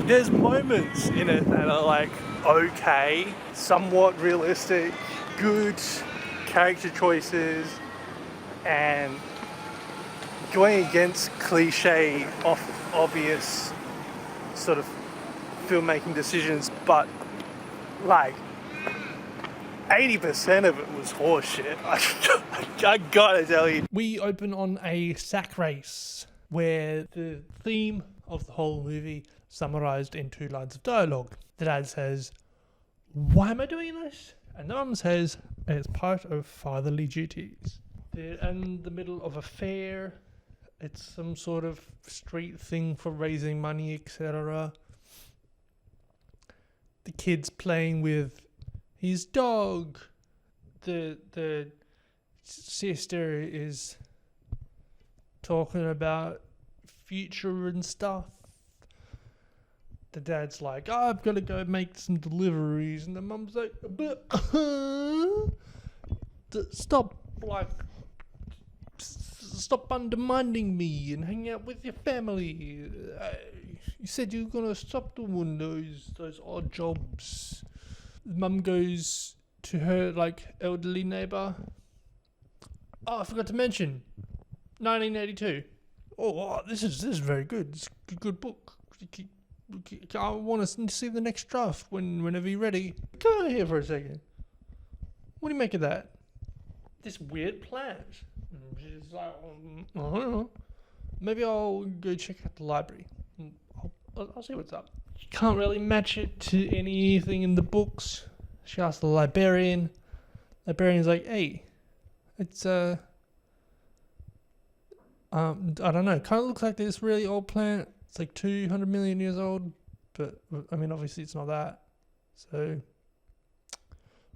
There's moments in it that are like okay, somewhat realistic, good character choices, and going against cliche, obvious sort of filmmaking decisions, but like 80% of it was horseshit. I gotta tell you. We open on a sack race where the theme of the whole movie summarized in 2 lines of dialogue. The dad says, "Why am I doing this?" And the mum says, "It's part of fatherly duties." They're in the middle of a fair. It's some sort of street thing for raising money, etc. The kid's playing with his dog. The sister is talking about future and stuff. The dad's like, "Oh, I've got to go make some deliveries," and the mum's like, "But stop undermining me and hang out with your family. You said you were gonna stop doing those odd jobs." Mum goes to her like elderly neighbour. "Oh, I forgot to mention, 1982. Oh, this is very good. It's a good book. I want to see the next draft whenever you're ready. Come over here for a second. What do you make of that? This weird plant." She's like, "I don't know. Maybe I'll go check out the library. I'll see what's up." You can't really match it to anything in the books. She asks the librarian. Librarian's like, "Hey, it's I don't know. Kind of looks like this really old plant. It's like 200 million years old, but I mean, obviously it's not that. So,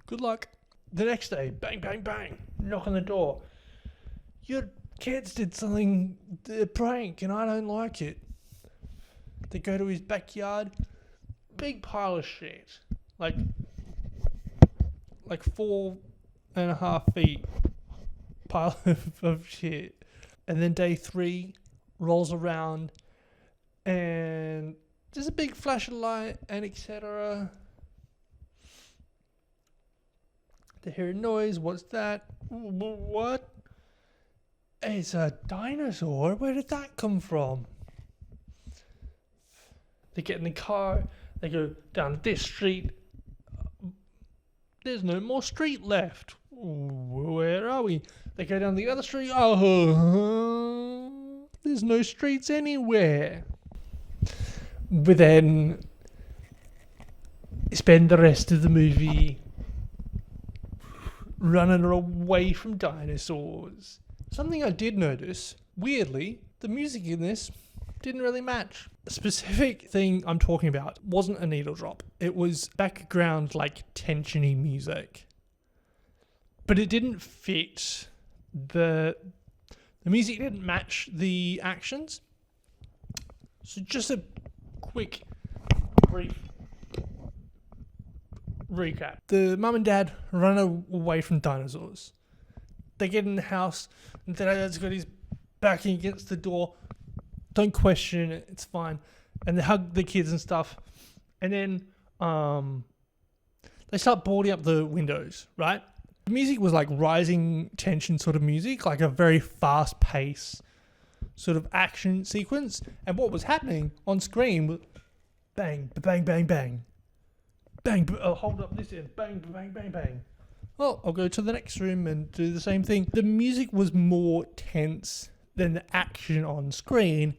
good luck." The next day, bang, bang, bang, knock on the door. "Your kids did something, a prank, and I don't like it." They go to his backyard, big pile of shit, like 4.5 feet pile of shit. And then day 3 rolls around, and there's a big flash of light and etc. They hear a noise. What's that? What? It's a dinosaur. Where did that come from? They get in the car. They go down this street. There's no more street left. Where are we? They go down the other street. Oh, there's no streets anywhere. But then spend the rest of the movie running away from dinosaurs. Something I did notice, weirdly, the music in this didn't really match. The specific thing I'm talking about wasn't a needle drop. It was background, like, tension-y music. But it didn't fit the music didn't match the actions. So just a quick, brief recap. The mum and dad run away from dinosaurs. They get in the house, and the dad's got his backing against the door. Don't question it, it's fine. And they hug the kids and stuff. And then they start boarding up the windows, right? The music was like rising tension sort of music, like a very fast pace sort of action sequence. And what was happening on screen was bang, bang, bang, bang. Bang, I'll hold up this end. Bang, bang, bang, bang. Well, I'll go to the next room and do the same thing. The music was more tense than the action on screen,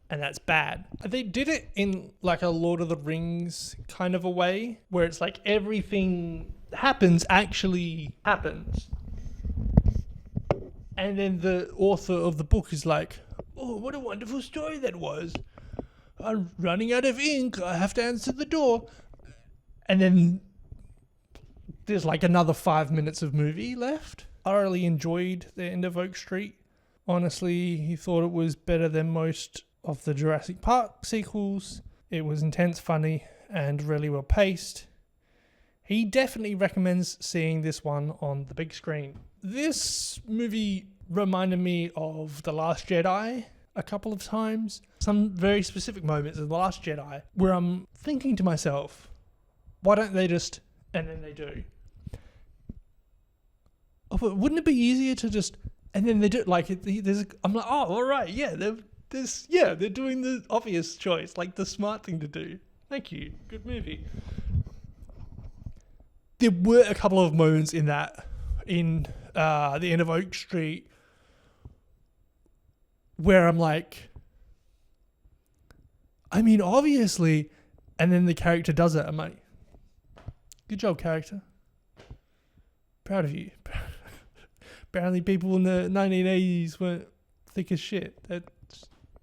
and that's bad. They did it in like a Lord of the Rings kind of a way, where it's like everything actually happens. And then the author of the book is like, "Oh, what a wonderful story that was. I'm running out of ink. I have to answer the door." And then there's like another 5 minutes of movie left. I really enjoyed the end of Oak Street. Honestly, he thought it was better than most of the Jurassic Park sequels. It was intense, funny, and really well paced. He definitely recommends seeing this one on the big screen. This movie reminded me of The Last Jedi a couple of times. Some very specific moments in The Last Jedi where I'm thinking to myself, why don't they just... And then they do. Oh, but wouldn't it be easier to just... And then they do... Like, I'm like, oh, all right, yeah, they're doing the obvious choice, like the smart thing to do. Thank you. Good movie. There were a couple of moments in that, in the end of Oak Street, where I'm like, I mean, obviously, and then the character does it. I'm like, good job, character. Proud of you. Apparently people in the 1980s weren't thick as shit. That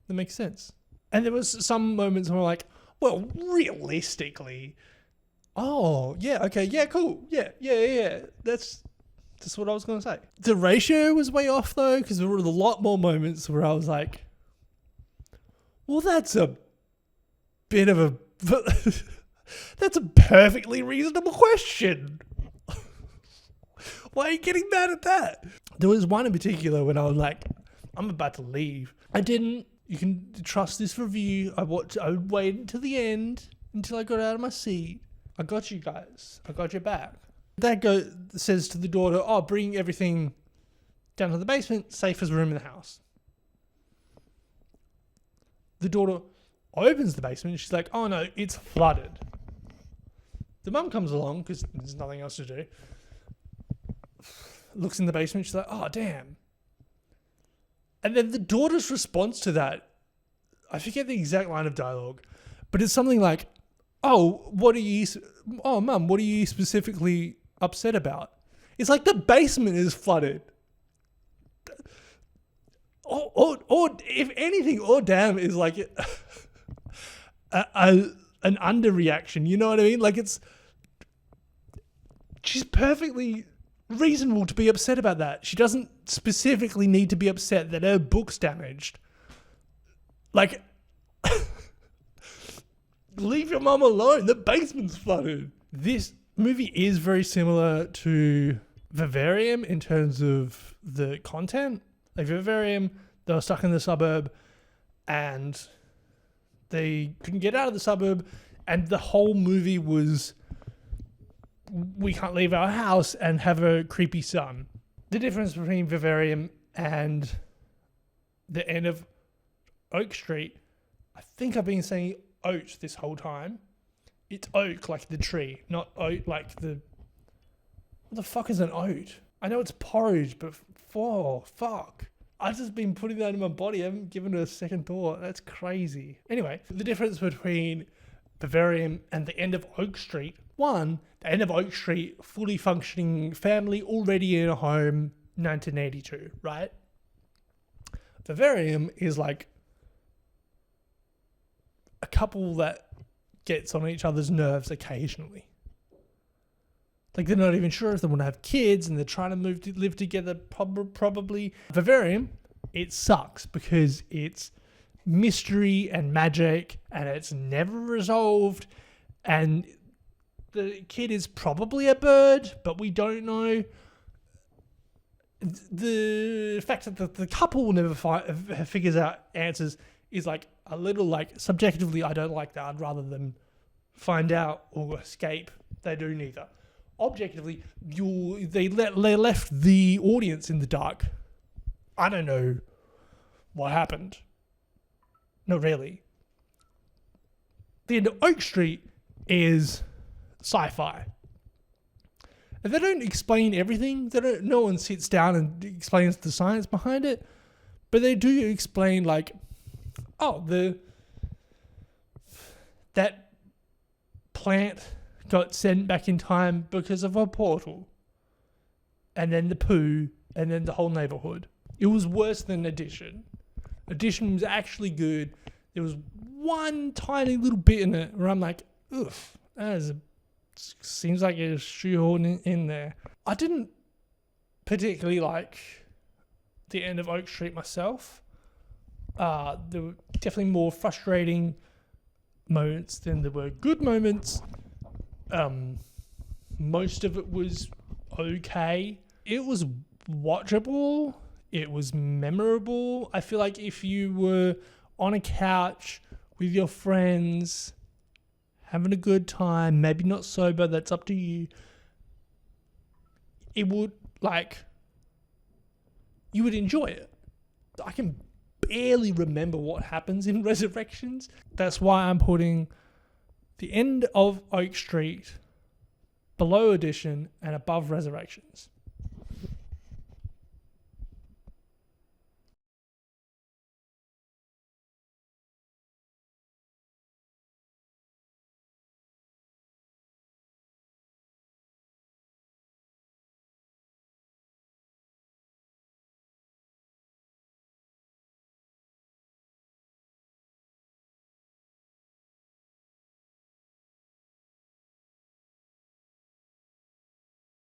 makes sense. And there was some moments where I'm like, well, realistically, oh, yeah, okay, yeah, cool, yeah. That's what I was going to say. The ratio was way off, though, because there were a lot more moments where I was like, well, that's a bit of a... that's a perfectly reasonable question. Why are you getting mad at that? There was one in particular when I was like, I'm about to leave. You can trust this review. I would wait until the end, until I got out of my seat. I got you guys. I got your back. Dad says to the daughter, oh, bring everything down to the basement, safest room in the house. The daughter opens the basement and she's like, oh no, it's flooded. The mum comes along because there's nothing else to do. Looks in the basement, she's like, oh damn. And then the daughter's response to that, I forget the exact line of dialogue, but it's something like, oh, mum, what are you specifically upset about? It's like the basement is flooded. Or if anything, or damn is like an underreaction, you know what I mean? Like she's perfectly reasonable to be upset about that. She doesn't specifically need to be upset that her book's damaged. Like, leave your mum alone. The basement's flooded. This movie is very similar to Vivarium in terms of the content. Like Vivarium, they were stuck in the suburb and they couldn't get out of the suburb, and the whole movie was, we can't leave our house and have a creepy son. The difference between Vivarium and the end of Oak Street, I think I've been saying oat this whole time. It's oak like the tree, not oat like the... What the fuck is an oat? I know it's porridge, but fuck. I've just been putting that in my body. I haven't given it a second thought. That's crazy. Anyway, the difference between Vivarium and the end of Oak Street. One, the end of Oak Street, fully functioning family, already in a home, 1982, right? Vivarium is like a couple that gets on each other's nerves occasionally. Like they're not even sure if they want to have kids and they're trying to live together probably. Vivarium, it sucks because it's mystery and magic and it's never resolved, and the kid is probably a bird, but we don't know. The fact that the couple never figures out answers is like a little like subjectively, I don't like that. I'd rather them find out or escape. They do neither. Objectively, they left the audience in the dark. I don't know what happened. Not really. The end of Oak Street is sci-fi. And they don't explain everything. No one sits down and explains the science behind it. But they do explain like, that plant got sent back in time because of a portal. And then the poo, and then the whole neighborhood. It was worse than Addition. Addition was actually good. There was one tiny little bit in it where I'm like, oof, seems like it's shoehorned in there. I didn't particularly like the end of Oak Street myself. There were definitely more frustrating moments than there were good moments. Most of it was okay. It was watchable. it was memorable. I feel like if you were on a couch with your friends, having a good time, maybe not sober, that's up to you, it would, like, you would enjoy it. I can barely remember what happens in Resurrections. That's why I'm putting the end of Oak Street below Audition and above Resurrections.